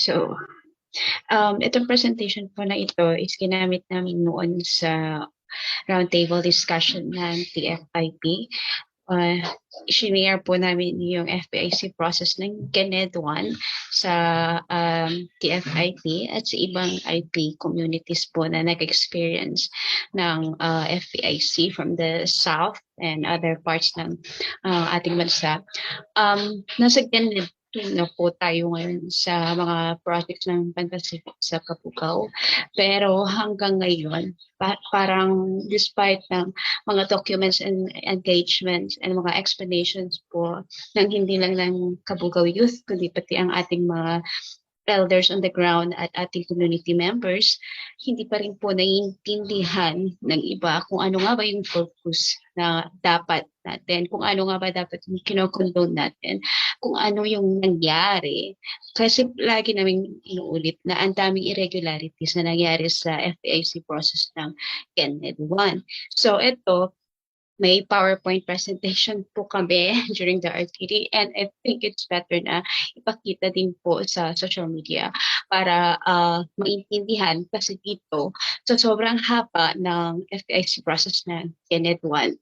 So, itong presentation po na ito is ginamit namin noon sa roundtable discussion ng TFIP. Shinare po namin yung FPIC process ng Ganed 1 sa TFIP at sa ibang IP communities po na nag-experience ng FPIC from the South and other parts ng ating bansa. Nasa Ganed na po tayo ngayon sa mga projects ng Pan-Pacific sa Kabugao. Pero hanggang ngayon, parang despite ng mga documents and engagements and mga explanations po ng hindi lang ng Kabugao Youth, kundi pati ang ating mga elders on the ground at ating community members, hindi pa rin po naiintindihan ng iba kung ano nga ba yung focus na dapat natin, kung ano nga ba dapat yung kinokondone natin, kung ano yung nangyari. Kasi lagi namin inuulit na ang daming irregularities na nangyari sa FPIC process ng Kenneth 1. So ito, may PowerPoint presentation po kami during the RTD, and I think it's better na ipakita din po sa social media para maintindihan, kasi dito sa sobrang haba ng FPIC process ng Kenneth 1,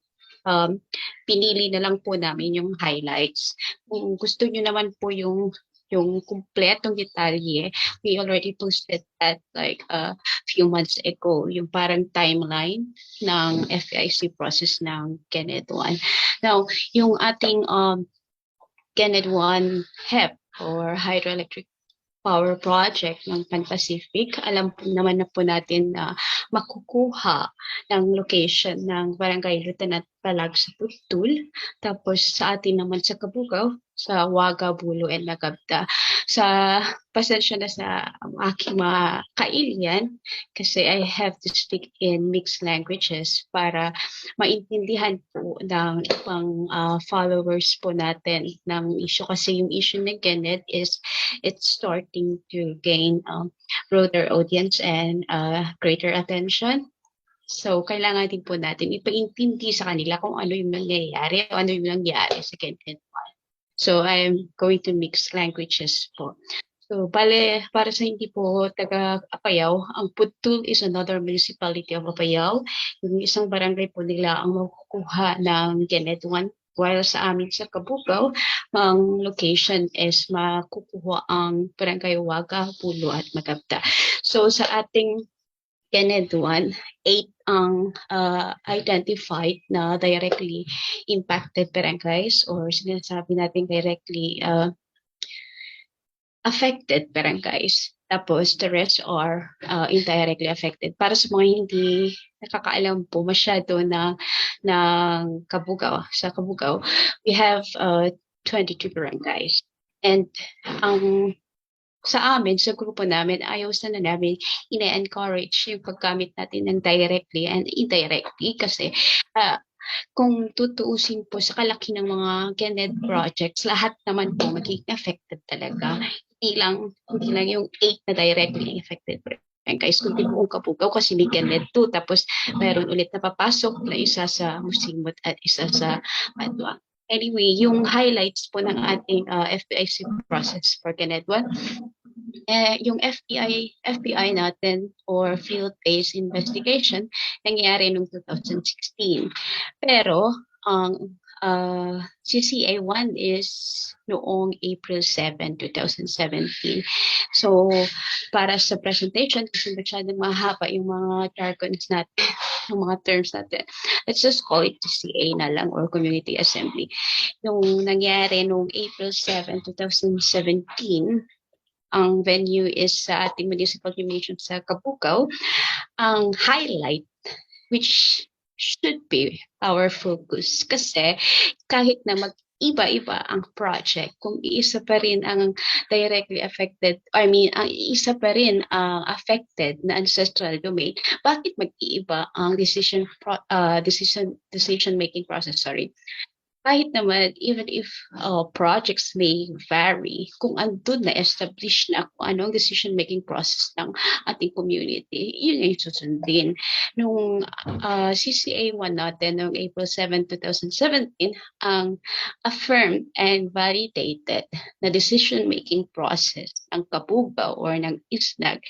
pinili na lang po namin yung highlights. Kung gusto nyo naman po yung kumpletong detalye, we already posted that like a few months ago, yung parang timeline ng FIC process ng Kenneth 1. Now, yung ating Kenneth 1 HEP or Hydroelectric Power Project ng Pan-Pacific, alam po naman na po natin na makukuha ng location ng Barangay Lieutenant Palag sa Putul, tapos sa atin naman sa Kabugao, sa Waga, Bulo, and Lagabda. Sa pasensya na sa aking mga kailian, kasi I have to speak in mixed languages para maintindihan po ng ibang followers po natin ng issue. Kasi yung issue ng Kenneth is it's starting to gain broader audience and greater attention. So, kailangan din po natin ipaintindi sa kanila kung ano yung nangyayari o ano yung nangyari sa Kenneth 1. So, I'm going to mix languages po. So, bale, para sa hindi po taga Apayao, ang Putul is another municipality of Apayao. Yung isang barangay po nila ang makukuha ng Kenneth 1. While sa amin sa Kabugao, ang location is makukuha ang Barangay Waga, Pulo, at Magabda. So, sa ating Kenneth 1, 8 ang identified na directly impacted barangays or sinasabi natin directly affected barangays. Tapos the rest are indirectly affected. Para sa mga hindi nakakaalam po masyado ng Kabugao, sa Kabugao, we have 22 barangays. And sa amin, sa grupo namin, ayaw sana namin ina-encourage yung paggamit natin ng directly and indirectly kasi kung tutuusin po sa kalaki ng mga Kenneth projects, lahat naman po magiging affected talaga. Hindi lang yung 8 na directly affected guys, kundi buong Kabugao kasi may Kenneth 2, tapos mayroon ulit na papasok na isa sa Musimot at isa sa Madwa. Anyway, yung highlights po ng ating FPIC process for Kenneth 1, yung FBI natin or field-based investigation nangyari noong 2016. Pero ang CCA1 is noong April 7, 2017. So, para sa presentation, kasi masyadong mahaba yung mga jargons natin, yung mga terms natin, let's just call it CCA na lang or Community Assembly. Nung nangyari noong April 7, 2017, ang venue is sa ating municipal gymnasium sa Kabugao. Ang highlight, which should be our focus, kasi kahit na mag-iba-iba ang project, kung isa pa rin ang directly affected, ang isa pa rin ang affected na ancestral domain, bakit mag-iiba ang decision making process, kahit naman, even if projects may vary, kung andun na establish na kung anong decision-making process ng ating community, yun yung susundin. Nung CCA1 natin, noong April 7, 2017, ang affirmed and validated na decision-making process ng Kabugao or ng ISNAG,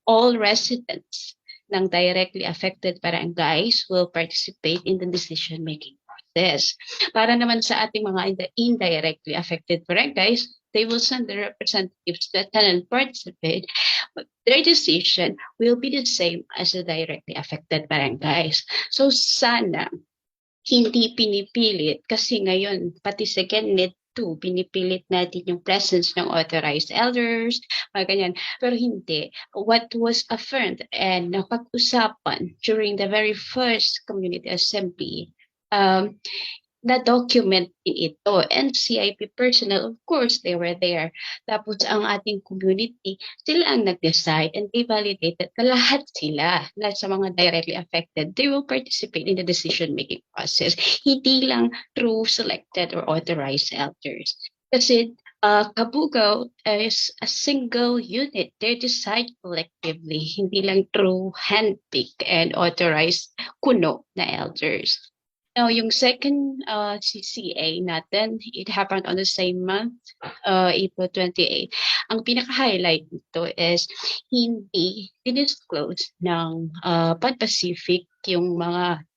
all residents ng directly affected barangays will participate in the decision-making process. Para naman sa ating mga indirectly affected barangays, they will send their representatives that cannot participate, but their decision will be the same as the directly affected barangays. So sana hindi pinipilit kasi ngayon pati second net 2, pinipilit natin yung presence ng authorized elders, mga ganyan. Pero hindi. What was affirmed and napag-usapan during the very first community assembly, na-document din ito. And CIP personnel, of course, they were there. Tapos ang ating community, sila ang nag-decide and they validated na lahat sa mga directly affected, they will participate in the decision-making process. Hindi lang through selected or authorized elders. Kasi Kabugao is a single unit. They decide collectively, hindi lang through handpicked and authorized kuno na elders. Now, yung second CCA natin, it happened on the same month, April 28. Ang pinaka-highlight nito is hindi dinisclose ng Pan-Pacific yung mga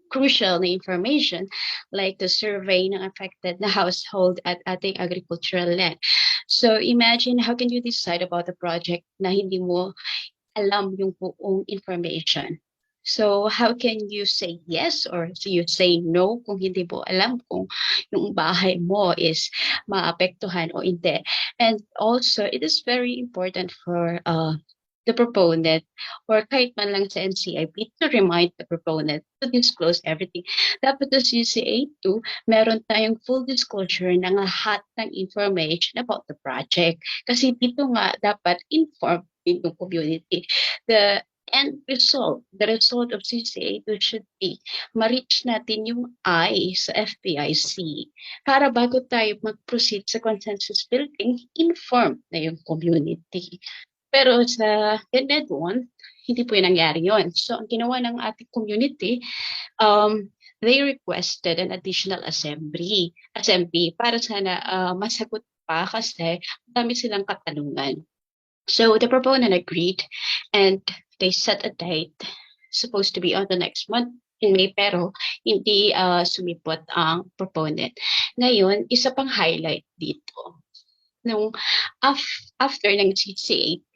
crucial na information like the survey ng affected na household at ating agricultural land. So imagine how can you decide about a project na hindi mo alam yung buong information. So how can you say yes or you say no kung hindi mo alam kung yung bahay mo is maapektuhan o hindi. And also, it is very important for the proponent or kahit man lang sa NCIP to remind the proponent to disclose everything. Dapat sa CCA2, meron tayong full disclosure ng lahat ng information about the project. Kasi dito nga dapat informed din yung community. The end result, the result of CCA2 should be ma-reach natin yung I sa FPIC para bago tayo mag-proceed sa consensus building, informed na yung community. Pero sa TED 1, hindi po yung nangyari yun. So, ang ginawa ng ating community, they requested an additional assembly para sana masagot pa kasi dami silang katanungan. So, the proponent agreed and they set a date supposed to be on the next month in May pero hindi sumipot ang proponent. Ngayon, isa pang highlight dito. Nung after ng CCA2,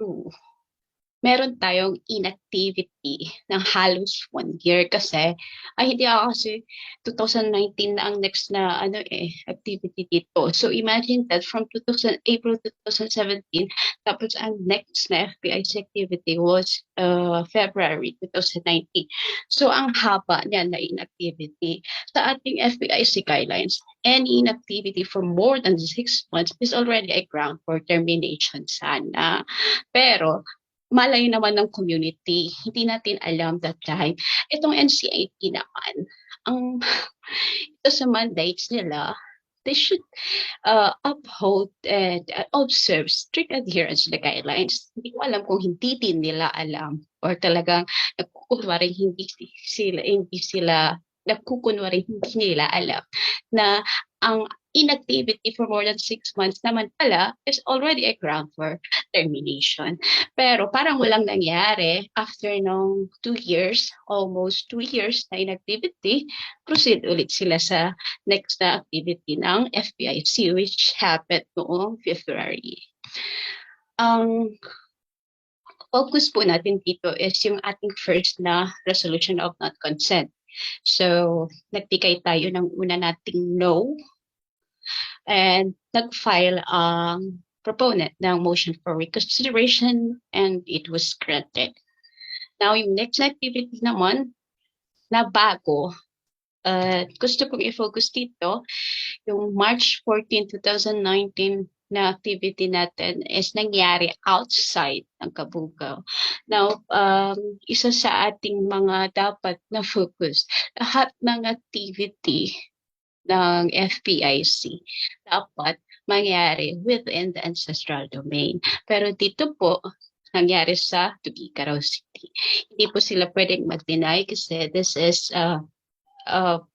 meron tayong inactivity ng halos 1 year kasi hindi ako kasi 2019 na ang next na activity dito. So imagine that from April 2017 tapos ang next na FPIC activity was February 2019. So ang haba niya na inactivity. Sa ating FPIC guidelines, any inactivity for more than 6 months is already a ground for termination sana. Pero malay naman ng community. Hindi natin alam that time. Itong NCIP naman, ito sa mandates nila, they should uphold and observe strict adherence to the guidelines. Hindi ko alam kung hindi din nila alam or talagang nagkukunwaring hindi nila alam na ang inactivity for more than 6 months naman pala is already a ground for termination. Pero parang walang nangyari after nung 2 years, almost 2 years na inactivity, proceed ulit sila sa next na activity ng FPIC which happened noong February. Ang focus po natin dito is yung ating first na resolution of not consent. So, nagbigay tayo ng una nating no and nag-file ang proponent ng motion for reconsideration and it was granted. Now, yung next activity naman na bago, gusto kong i-focus dito, yung March 14, 2019 na activity natin is nangyari outside ng Kabugao. Now, isa sa ating mga dapat na focus, lahat ng activity ng FPIC dapat mangyari within the ancestral domain. Pero dito po, nangyari sa Tuguegarao City. Hindi po sila pwedeng mag-deny kasi this is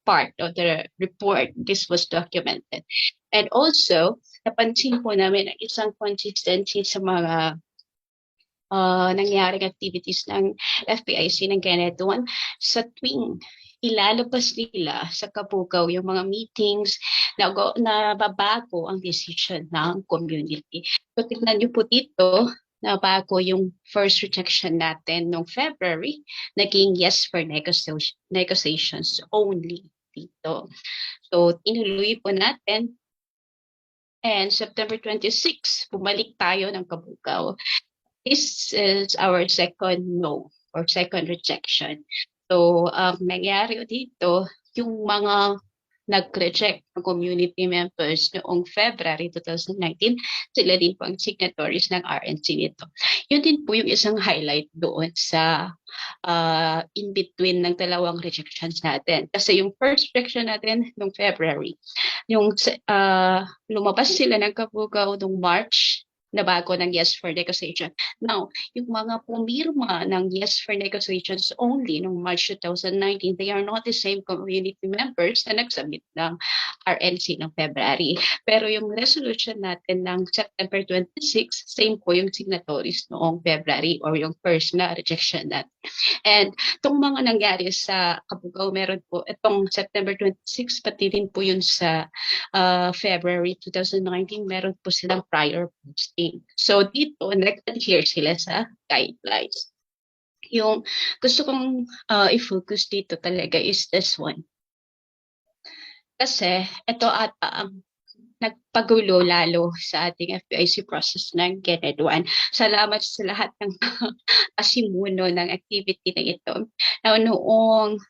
part of the report. This was documented. And also, napansin po namin ang isang consistency sa mga nangyaring activities ng FPIC ng Kenneth One sa tuwing ilalabas nila sa Kabugao yung mga meetings na babago ang decision ng community. So tingnan niyo po dito na bago yung first rejection natin noong February, naging yes for negotiations only dito. So tinuloy po natin and September 26, bumalik tayo ng Kabugao. This is our second no or second rejection. So, nangyari dito, yung mga nag-reject ng community members noong February 2019, sila din po ang signatories ng RNC nito. Yun din po yung isang highlight doon sa in-between ng dalawang rejections natin. Kasi yung first rejection natin noong February, yung lumabas sila ng Kabugao noong March, na bago ng yes for negotiation. Now, yung mga pumirma ng yes for negotiations only noong March 2019, they are not the same community members na nagsubmit ng RNC ng February. Pero yung resolution natin ng September 26, same po yung signatories noong February or yung first na rejection natin. And itong mga nangyari sa Kabugao, meron po itong September 26, pati rin po yun sa February 2019, meron po silang prior posting. So dito, nag-adhere sila sa guidelines. Yung gusto kong i-focus dito talaga is this one. Kasi ito ata ang nagpagulo lalo sa ating FPIC process ng Kenneth One. Salamat sa lahat ng asimuno ng activity na ito. Now, noong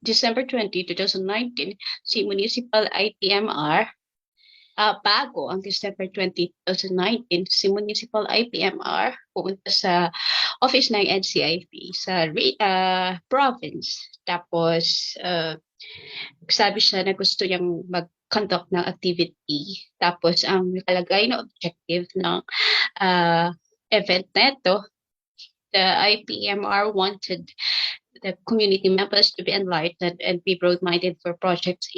December 20, 2019, si Municipal IPMR, bago ang December 20, 2019, si Municipal IPMR pumunta sa office ng NCIP sa province. Tapos, sabi siya na gusto niyang mag-conduct ng activity. Tapos, ang nakalagay na objective ng event na ito, the IPMR wanted the community members to be enlightened and be broad-minded for projects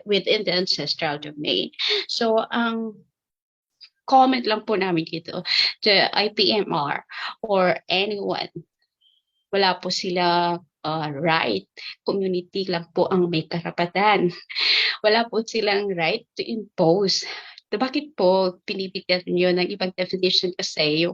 within the ancestral domain. So, ang comment lang po namin dito, the IPMR or anyone, wala po sila right. Community lang po ang may karapatan. Wala po silang right to impose. Bakit po pinibigyan niyo ng ibang definition kasi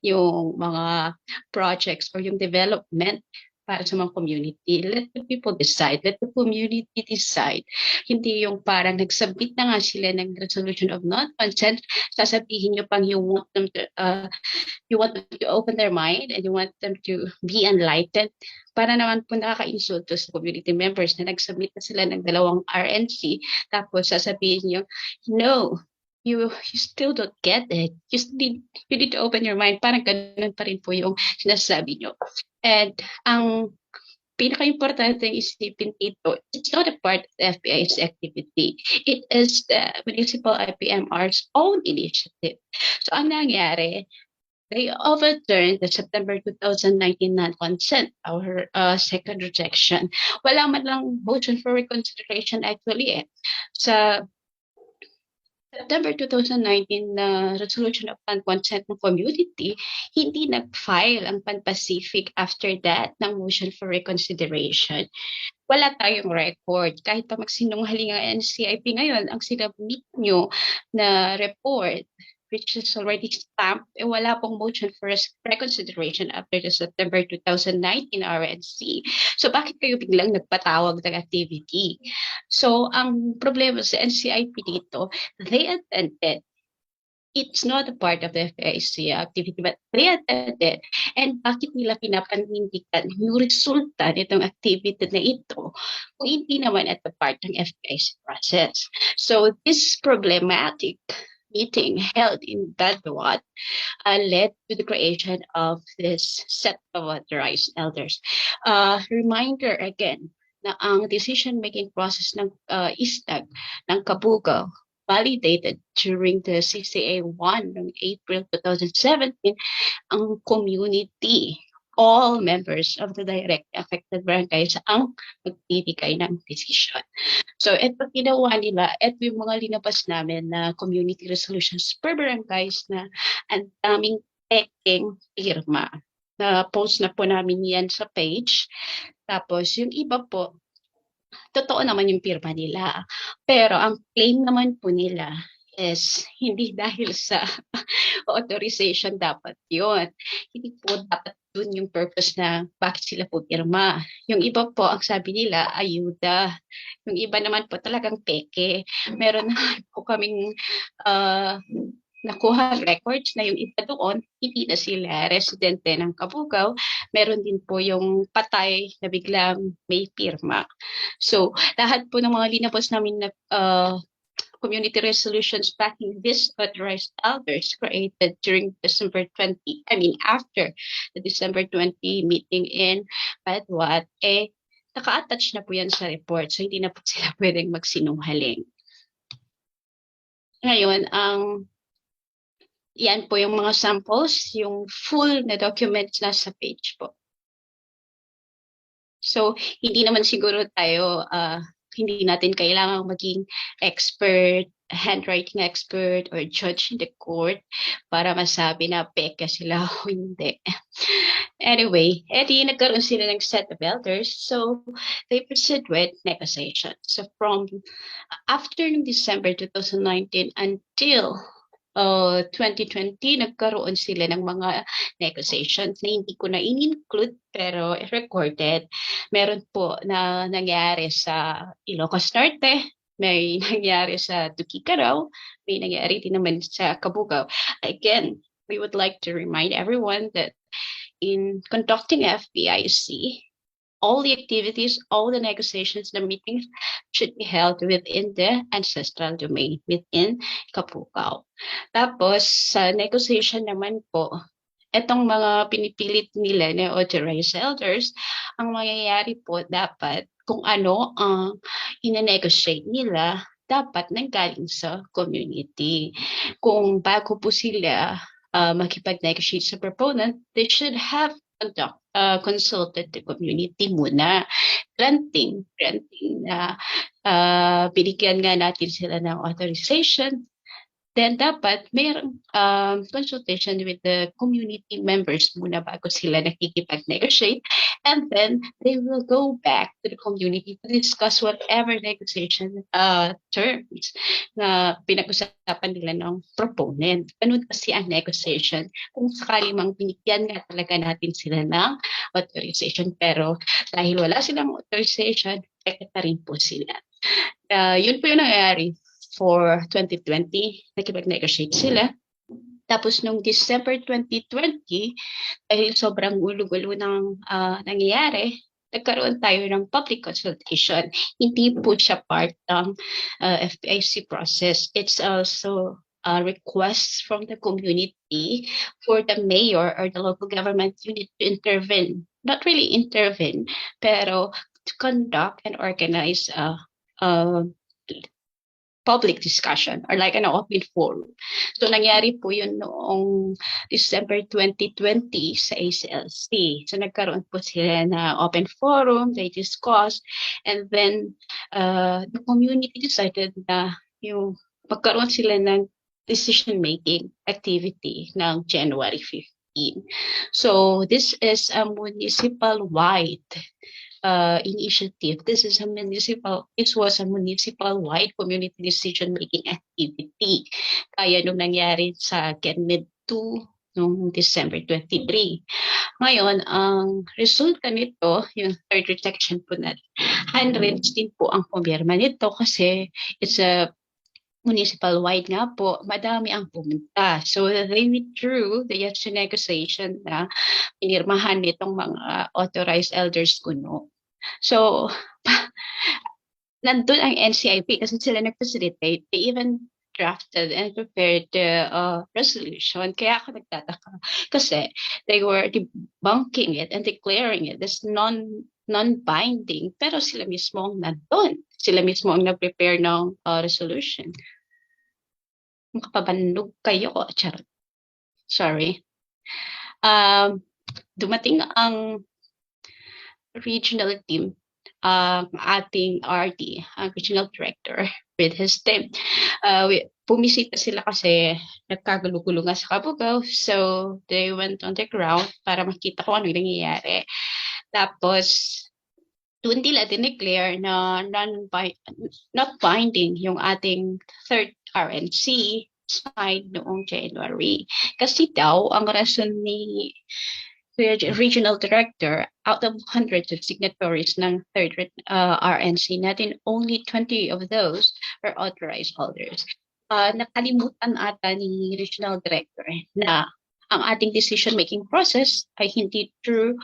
yung mga projects or yung development para sa mga community? Let the people decide. Let the community decide. Hindi yung parang nagsubmit na nga sila ng resolution of non-consent, sasabihin nyo pang you want them to open their mind and you want them to be enlightened. Para naman po nakaka-insulto sa community members na nagsubmit na sila ng dalawang RNC, tapos sasabihin nyo, no, you still don't get it. You need to open your mind. Parang ganun pa rin po yung sinasabi nyo. And ang pinaka-importante isipin dito, it's not a part of the FBI's activity. It is the Municipal IPMR's own initiative. So ang nangyari, they overturned the September 2019 non-consent, our second rejection. Wala man lang motion for reconsideration actually sa September 2019 na resolution of non-consent ng community, hindi nag-file ang Pan-Pacific after that ng motion for reconsideration. Wala tayong record. Kahit pa magsinungaling ang NCIP ngayon, ang sinabmit nyo na report, which is already stamped, wala pong motion for reconsideration after the September 2019 RNC. So bakit kayo biglang nagpatawag ng activity? So ang problema sa NCIP dito, they attended. It's not a part of the FIC activity, but they attended. And bakit nila pinapanindigan yung resulta nitong activity na ito kung hindi naman at the part ng FIC process? So this problematic meeting held in Bedouin led to the creation of this set of authorized elders. Reminder again, na ang decision-making process ng ISTAG ng Kabugao validated during the CCA-1 noong April 2017, ang community, all members of the direct affected barangays ang magbibigay ng decision. So, ito ginawa nila, ito yung mga linabas namin na community resolutions per barangays na ang daming peking pirma. Na-post na po namin yan sa page. Tapos, yung iba po, totoo naman yung pirma nila. Pero ang claim naman po nila is hindi dahil sa authorization dapat yun. Hindi po dapat dun yung purpose na bakit sila po pirma. Yung iba po, ang sabi nila, ayuda. Yung iba naman po talagang peke. Meron na po kaming nakuha records na yung iba doon, hindi na sila residente ng Kabugao. Meron din po yung patay na biglang may pirma. So, lahat po ng mga linabas namin na community resolutions backing these authorized elders created during December 20, after the December 20 meeting in Padwat, naka-attach na po yan sa report. So, hindi na po sila pwedeng magsinungaling. Ngayon, yan po yung mga samples, yung full na documents nasa page po. So, hindi naman siguro tayo, hindi natin kailangan maging expert, handwriting expert, or judge in the court para masabi na peke sila o hindi. Anyway, nagkaroon sila ng set of elders, so they proceed with negotiation. So from after December 2019 until 2020, nagkaroon sila ng mga negotiations na hindi ko na in-include pero recorded. Meron po na nangyari sa Ilocos Norte, may nangyari sa Tuguegarao, may nangyari din naman sa Kabugao. Again, we would like to remind everyone that in conducting FBIC, all the activities, all the negotiations, the meetings should be held within the ancestral domain, within Kabugao. Tapos, sa negotiation naman po, etong mga pinipilit nila na authorized elders, ang mangyayari po dapat kung ano ang ina-negotiate nila, dapat nanggaling sa community. Kung bago po sila makipag-negotiate sa proponent, they should have consulted the community muna. Granting na binigyan nga natin sila ng authorization, then dapat mayroong consultation with the community members muna bago sila nakikipag-negotiate, and then they will go back to the community to discuss whatever negotiation terms na pinag-usapan nila ng proponent. Ganun kasi ang negotiation. Kung sakali mang binigyan nga talaga natin sila ng authorization, pero dahil wala silang authorization, peketa rin po sila. Yun po yung nangyayari for 2020, nakipag-negotiate sila. Tapos nung December 2020, dahil sobrang gulo-gulo ng nangyayari, nagkaroon tayo ng public consultation. Hindi po siya part ng FPIC process. It's also a request from the community for the mayor or the local government unit to intervene. Not really intervene, pero to conduct and organize public discussion or like an open forum. So nangyari po yun noong December 2020 sa ACLC. So nagkaroon po sila na open forum, they discussed, and then the community decided na yung magkaroon sila ng decision-making activity ng January 15. So this is a municipal-wide initiative. This was a municipal-wide community decision-making activity. Kaya nung nangyari sa GenMed 2 noong December 23. Ngayon, ang resulta nito, yung third rejection po natin, hundreds din po ang pumirma nito kasi it's a municipal-wide nga po, madami ang pumunta. So they withdrew the yes to negotiation na pinirmahan nitong mga authorized elders kuno. So, nandun ang NCIP kasi sila nag-facilitate. They even drafted and prepared the resolution. Kaya ako nagtataka kasi they were debunking it and declaring it as non-binding, pero sila mismo ang nandun. Sila mismo ang nag-prepare ng resolution. Makapabannog kayo. Charot. Sorry. Dumating ang regional team, ating RD, ang regional director with his team. Pumisita sila kasi nagkagulo-gulo nga sa Kabugao. So, they went on the ground para makita kung ano yung nangyayari. Tapos, doon nila dineclare na not binding yung ating third RNC signed noong January. Kasi daw, ang rason ni regional director, out of hundreds of signatories ng third RNC natin, only 20 of those are authorized holders. Nakalimutan ata ni regional director na ang ating decision-making process ay hindi through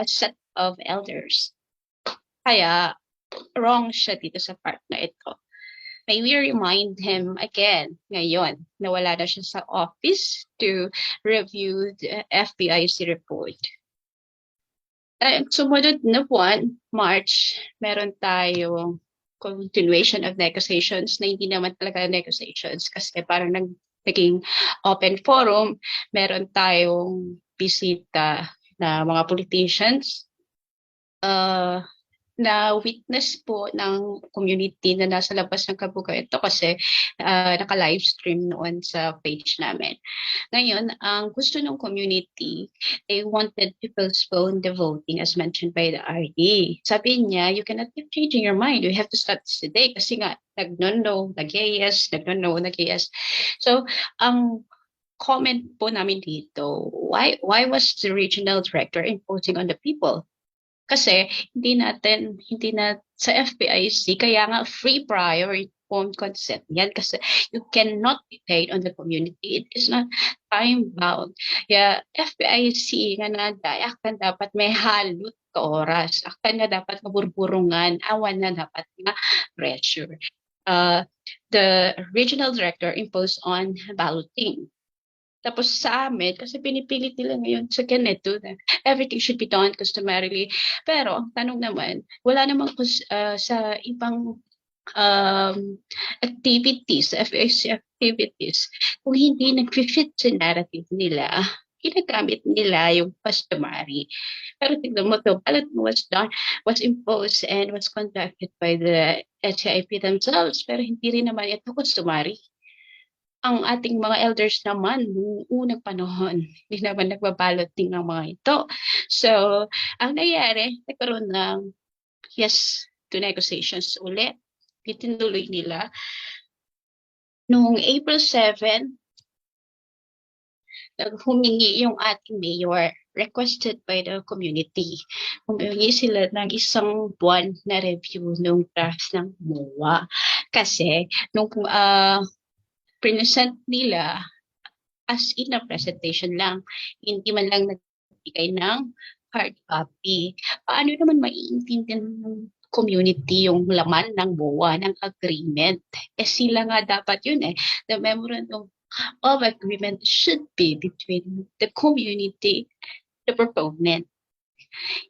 set of elders. Kaya wrong siya dito sa part na ito. May we remind him again ngayon na wala na siya sa office to review the FBIC report. Sumunod na buwan, March, meron tayong continuation of negotiations na hindi naman talaga negotiations kasi parang naging open forum. Meron tayong bisita na mga politicians na witness po ng community na nasa labas ng Kabugao. Ito kasi naka-live stream noon sa page namin. Ngayon, ang gusto ng community, they wanted to postpone the voting as mentioned by the RD. Sabi niya, you cannot keep changing your mind. You have to start this today kasi nga, nag-no, nag-yes, nag-no, nag-yes. So, ang comment po namin dito, why was the regional director imposing on the people? Kasi hindi na sa FPIC, kaya nga free prior informed consent yan kasi you cannot be paid on the community. It is not time bound. Yeah, FPIC nga na akan dapat may halot ka oras. Akan nga dapat maburburungan. Awan na dapat na pressure. The regional director imposed on balloting. Tapos sa amin, kasi pinipilit nila ngayon sa ganito na everything should be done customarily. Pero ang tanong naman, wala namang sa ibang activities, FAC activities, kung hindi nag-fit sa narrative nila, ginagamit nila yung customary. Pero tignan mo to, ballot was imposed and was conducted by the SCIP themselves, pero hindi rin naman ito customary. Ang ating mga elders naman, noong unang panahon, hindi naman nagbaballoting ng mga ito. So, ang nangyari, nagkaroon ng yes to negotiations ulit. Itinuloy nila. Noong April 7, humingi yung ating mayor, requested by the community. Humingi sila ng isang buwan na review ng draft ng MOA. Kasi, nung present nila as in a presentation lang, hindi man lang nagbigay ng hard copy. Paano naman maiintindihan ng community yung laman ng MOA, ng agreement? Sila nga dapat yun eh. The memorandum of agreement should be between the community, the proponent.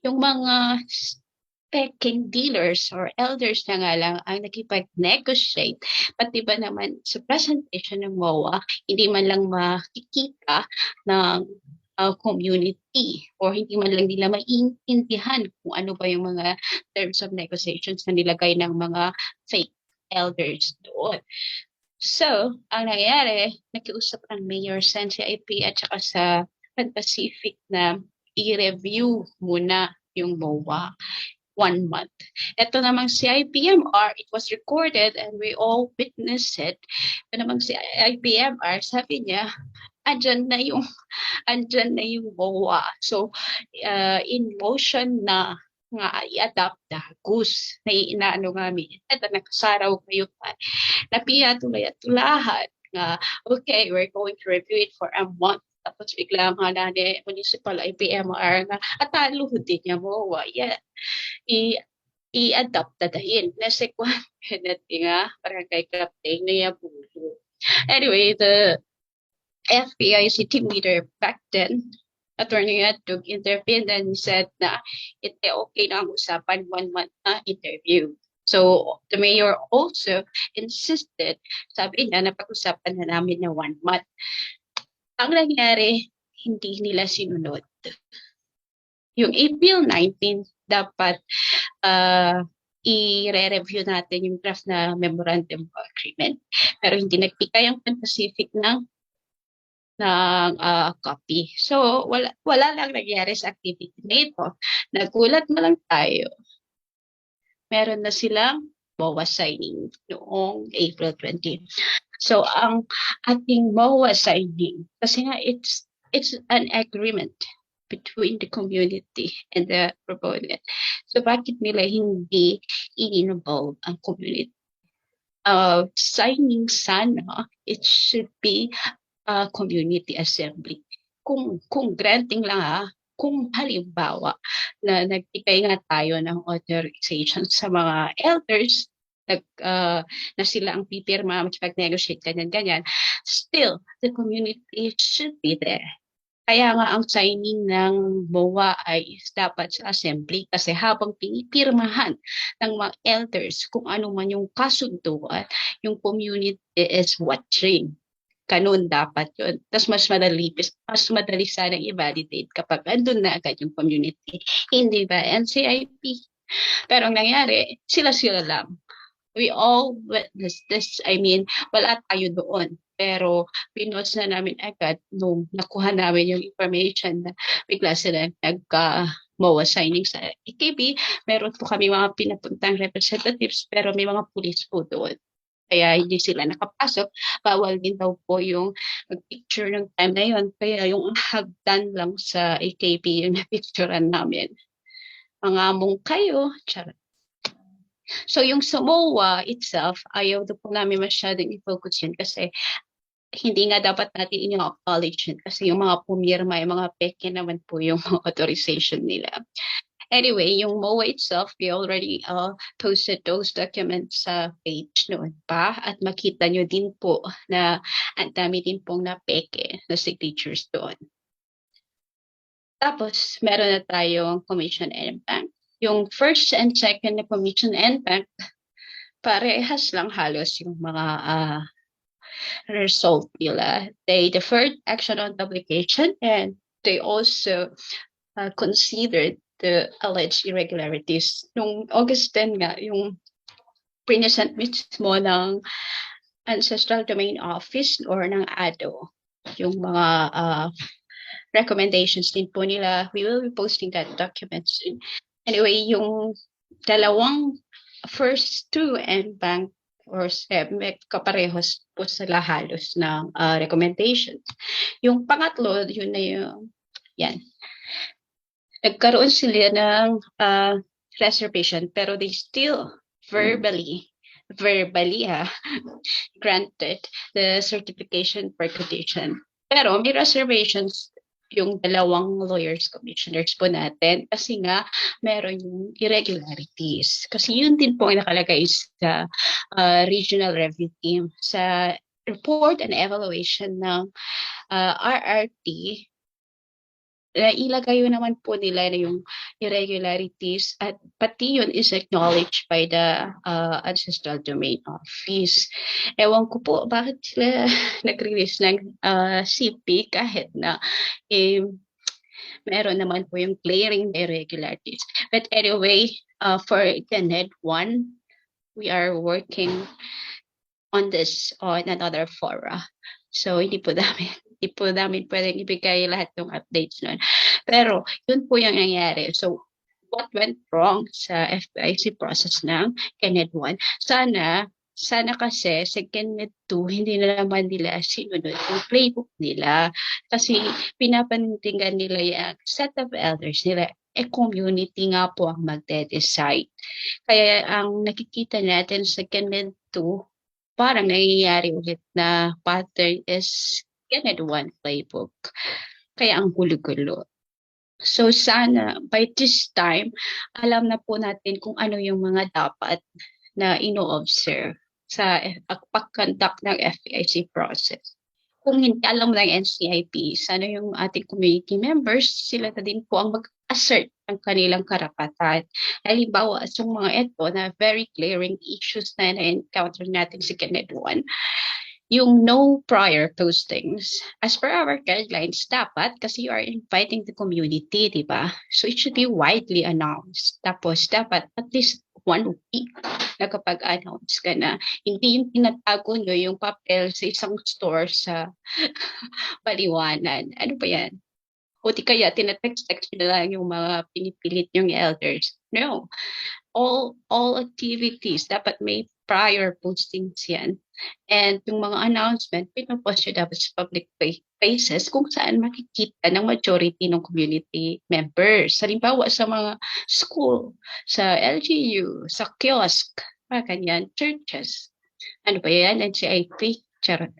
Yung mga peking dealers or elders na nga lang ang nakipag-negotiate. Pati ba naman sa presentation ng MOA, hindi man lang makikita ng community or hindi man lang nila maiintindihan kung ano ba yung mga terms of negotiations na nilagay ng mga fake elders doon. So, ang nangyayari, nakiusap ng Mayor sa CIP at saka sa Pan-Pacific na i-review muna yung MOA. 1 month. Ito namang CIPMR, it was recorded and we all witnessed it. Ito namang CIPMR, sabi niya, andyan na yung MOA. So, in motion na nga i-adapt na GUS na inaano nga ito nakasaraw kayo pa. Napiya tulay-tulahan nga, okay, we're going to review it for a month. Tapos bigla nga na ni municipal IPMR nga atalo din niya MOA. Yeah. I-adapt na dahin. Nasa kwan natin nga, barangay captain na yabulo. Anyway, the FBI team leader back then, Attorney Atug intervened and said na okay na ang usapan 1 month na interview. So the mayor also insisted, sabi niya na pag-usapan na namin na 1 month. Ang nangyari, hindi nila sinunod. Yung April 19, dapat i-re-review natin yung draft na memorandum of agreement. Pero hindi nagbigay ang Pan Pacific ng copy. So, wala lang nangyari sa activity na ito. Nagulat na lang tayo. Meron na silang MOA signing noong April 20. So, ang ating MOA signing, kasi nga it's an agreement between the community and the proponent. So, bakit nila hindi in-involve ang community? Signing sana, it should be a community assembly. Kung granting lang kung halimbawa na nagbigay nga tayo ng authorization sa mga elders, na sila ang pipirma, mag-negotiate, ganyan, still, the community should be there. Kaya nga ang signing ng MOA ay dapat sa assembly kasi habang pinipirmahan ng mga elders kung ano man yung kasunduan, yung community is watching. Ganun dapat yun. Tapos mas madali sana i-validate kapag andun na agad yung community. Hindi ba NCIP? Pero ang nangyari, sila-sila lang. We all witnessed this. I mean, wala tayo doon. Pero pinost na namin agad nung nakuha namin yung information na bigla sila MOA signing sa EKB. Meron po kami mga pinapuntang representatives pero may mga pulis po doon. Kaya hindi sila nakapasok. Bawal din daw po yung picture ng time na yun. Kaya yung hagdan lang sa EKB yung na-picturean namin. Mangamong kayo. Charot. So yung sa MOA itself, ayaw po namin masyadong i-focus yun kasi hindi nga dapat natin i-acknowledge yun kasi yung mga pumirma, yung mga peke naman po yung authorization nila. Anyway, yung MOA itself, we already posted those documents sa page noon pa at makita nyo din po na ang dami din pong napeke na signatures doon. Tapos, meron na tayong commission and bank. Yung first and second na commission and bank, parehas lang halos yung mga result nila. They deferred action on the application and they also considered the alleged irregularities. Nung August 10 nga, yung present mismo ng Ancestral Domain Office or ng ADO, yung mga recommendations din po nila. We will be posting that document soon. Anyway, yung dalawang first two and bank or SEB, kaparehos po sila halos ng recommendations. Yung pangatlo, yun na yung, yan. Nagkaroon sila ng reservation pero they still verbally granted the certification per condition. Pero may reservations yung dalawang lawyers commissioners po natin kasi nga meron yung irregularities. Kasi yun din po ang nakalagay sa regional review team sa report and evaluation ng RRT. Ilagay yun naman po nila na yung irregularities at pati yun is acknowledged by the Ancestral Domain Office. Ewan ko po bakit sila nag-release ng CP kahit na meron naman po yung clearing irregularities. But anyway, for the NED 1, we are working on this on another fora. So hindi po namin pwedeng ibigay lahat ng updates nun. Pero yun po yung nangyari. So what went wrong sa FPIC process ng NED 1? Sana kasi sa NED 2, hindi na naman nila sinunod yung playbook nila. Kasi pinapanindigan nila yung set of elders nila. Community nga po ang magde-decide. Kaya ang nakikita natin sa NED 2, parang nangyayari ulit na pattern is NED 1 playbook. Kaya ang gulo-gulo. So sana by this time, alam na po natin kung ano yung mga dapat na ino-observe sa pag-conduct ng FPIC process. kung hindi alam ng NCIP, sana yung ating community members, sila na din po ang mag-assert ng kanilang karapatan. Halimbawa, sa mga ito na very glaring issues na na-encounter natin sa Kenneth 1, yung no prior postings. As per our guidelines, dapat kasi you are inviting the community, di ba? So it should be widely announced. Tapos dapat at least 1 week na kapag-announce ka na. Hindi yung tinatago nyo yung papel sa isang store sa paliwanan. Ano ba yan? O di kaya tinatext-text nyo lang yung mga pinipilit yung elders. No. All activities, dapat may prior postings yan. And yung mga announcement, pinapost nyo dapat sa public places kung saan makikita ng majority ng community members. Halimbawa sa mga school, sa LGU, sa kiosk, mga ganyan, churches. Ano ba yan? NCIP? Charot.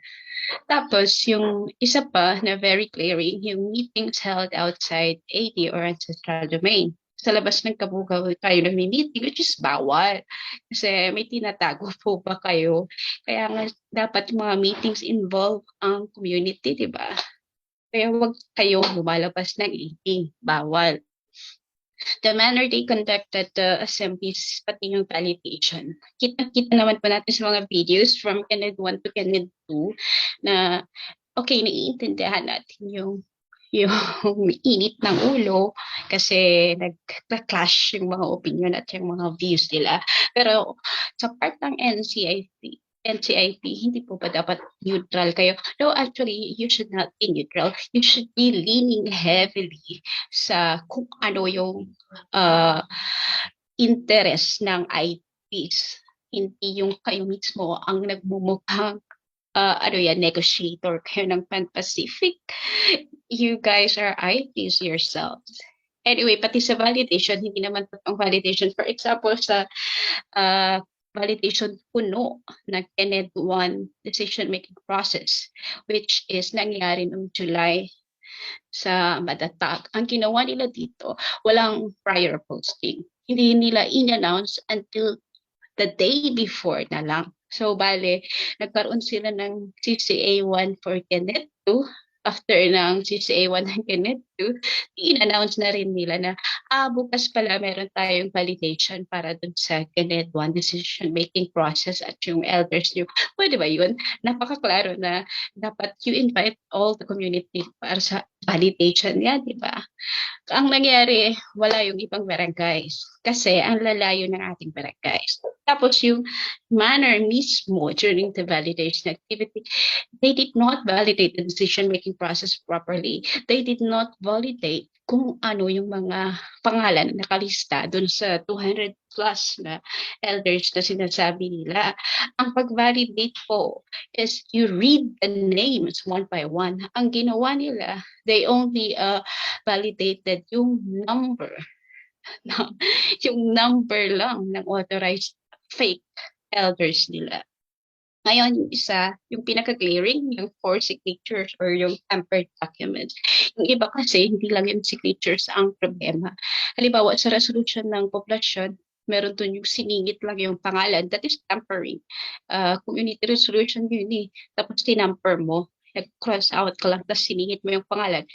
Tapos, yung isa pa na very glaring, yung meetings held outside AD or ancestral domain. Sa labas ng Kabugao tayo nag-meeting, which is bawal. Kasi may tinatago po ba kayo? Kaya nga dapat mga meetings involve ang community, di ba? Kaya huwag kayo lumalabas ng AD. Bawal. The manner they conducted the assemblies, pati yung validation. Kita naman po natin sa mga videos from Kenneth 1 to Kenneth 2 na okay, naiintindihan natin yung init ng ulo kasi nag-clash yung mga opinion at yung mga views nila. Pero sa part ng NCIP, hindi po ba dapat neutral kayo? No, actually, you should not be neutral. You should be leaning heavily sa kung ano yung interest ng IPs. Hindi yung kayo mismo ang nagmumukhang negotiator kayo ng Pan-Pacific. You guys are IPs yourselves. Anyway, pati sa validation, hindi naman totoong validation. For example, sa validation puno ng Kenneth 1 decision-making process, which is nangyari noong July sa Madatag. Ang ginawa nila dito, walang prior posting. Hindi nila in-announce until the day before na lang. So, bale, nagkaroon sila ng CCA1 for Kenneth 2. After ng CCA1 ng Kenneth 2, in-announce na rin nila na, bukas pala meron tayong validation para dun sa Kenneth 1 decision-making process at yung elders nyo. Pwede ba yun? Napakaklaro na dapat you invite all the community para sa validation yan, di ba? Ang nangyari, wala yung ibang barangays kasi ang lalayo ng ating barangays. Tapos yung manner mismo during the validation activity, they did not validate the decision-making process properly. They did not validate kung ano yung mga pangalan na nakalista dun sa 200 plus na elders na sinasabi nila. Ang pag-validate po is you read the names one by one. Ang ginawa nila, they only validated yung number. Yung number lang ng authorized fake elders nila. Ngayon, yung isa, yung pinaka-clearing, yung 4 signatures or yung tampered documents. Yung iba kasi, hindi lang yung signatures ang problema. Halimbawa, sa resolution ng populasyon, meron dun yung siningit lang yung pangalan. That is tampering. Community resolution yun eh. Tapos tinamper mo. Nag-cross out ka lang, tapos siningit mo yung pangalan.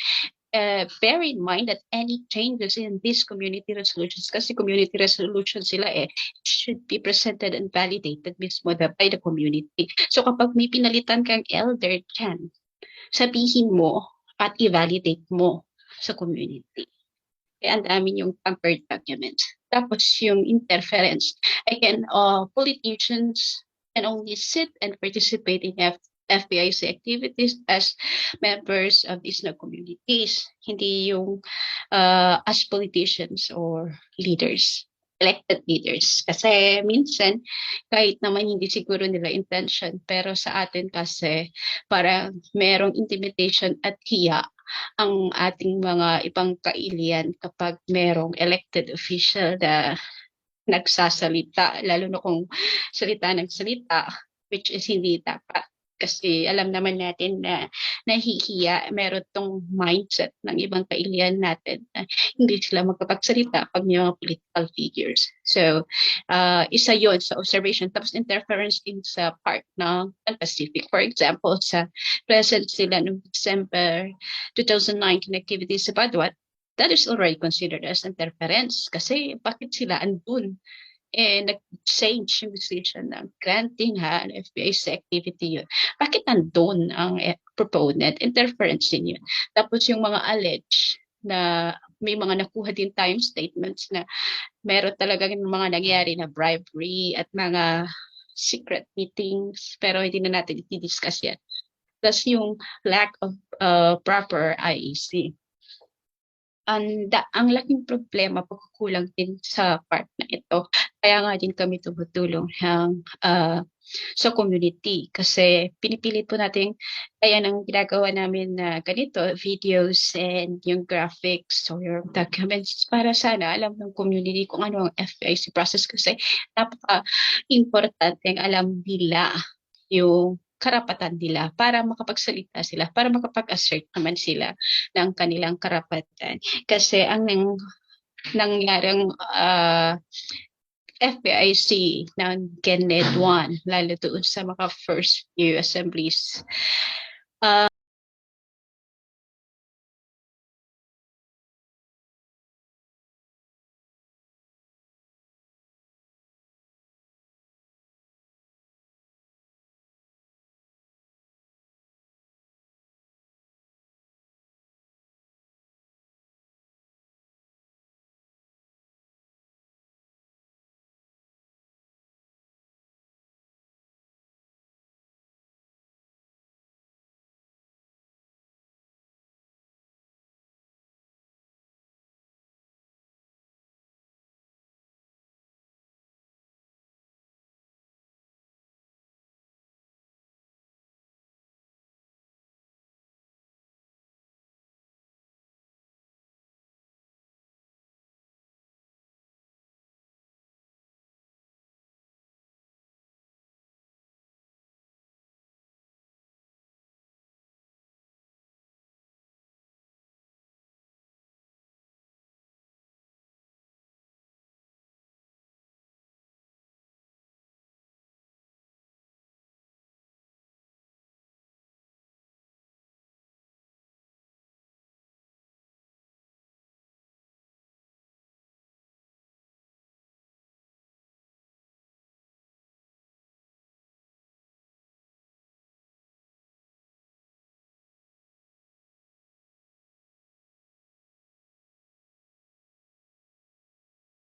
Bear in mind that any changes in these community resolutions, kasi community resolutions sila should be presented and validated mismo by the community. So kapag may pinalitan kang elder dyan, sabihin mo at i-validate mo sa community. Kaya ang dami yung tampered documents. Tapos yung interference. Again, politicians can only sit and participate in FPIC activities as members of these communities, hindi yung as politicians or leaders, elected leaders. Kasi minsan, kahit naman hindi siguro nila intention, pero sa atin kasi parang merong intimidation at hiya ang ating mga ibang kailian kapag merong elected official na nagsasalita, lalo na kung salita ng salita, which is hindi dapat. Kasi alam naman natin na nahihiya, meron tong mindset ng ibang kailian natin na hindi sila magkapagsalita pag may mga political figures. So, isa yon sa observation. Tapos interference din sa part ng Pacific. For example, sa present sila noong December 2019 activities sa Badwat, that is already considered as interference kasi bakit sila andun? Nag-change yung decision ng granting ng FBIC activity yun. Bakit nandun ang proponent? Interference din yun. Tapos yung mga alleged na may mga nakuha din tayong statements na meron talaga mga nangyari na bribery at mga secret meetings pero hindi na natin i-discuss yan. Plus yung lack of proper IEC. Ang laking problema, pagkukulang din sa part na ito. Kaya nga din kami tumutulong sa community kasi pinipilit po natin kaya nang ginagawa namin na ganito, videos and yung graphics or yung documents para sana alam ng community kung ano ang FIC process kasi napaka-importante alam nila yung karapatan nila para makapagsalita sila, para makapag-assert naman sila ng kanilang karapatan. Kasi ang nangyaring FBIC ng Kenneth 1, lalo doon sa mga first few assemblies,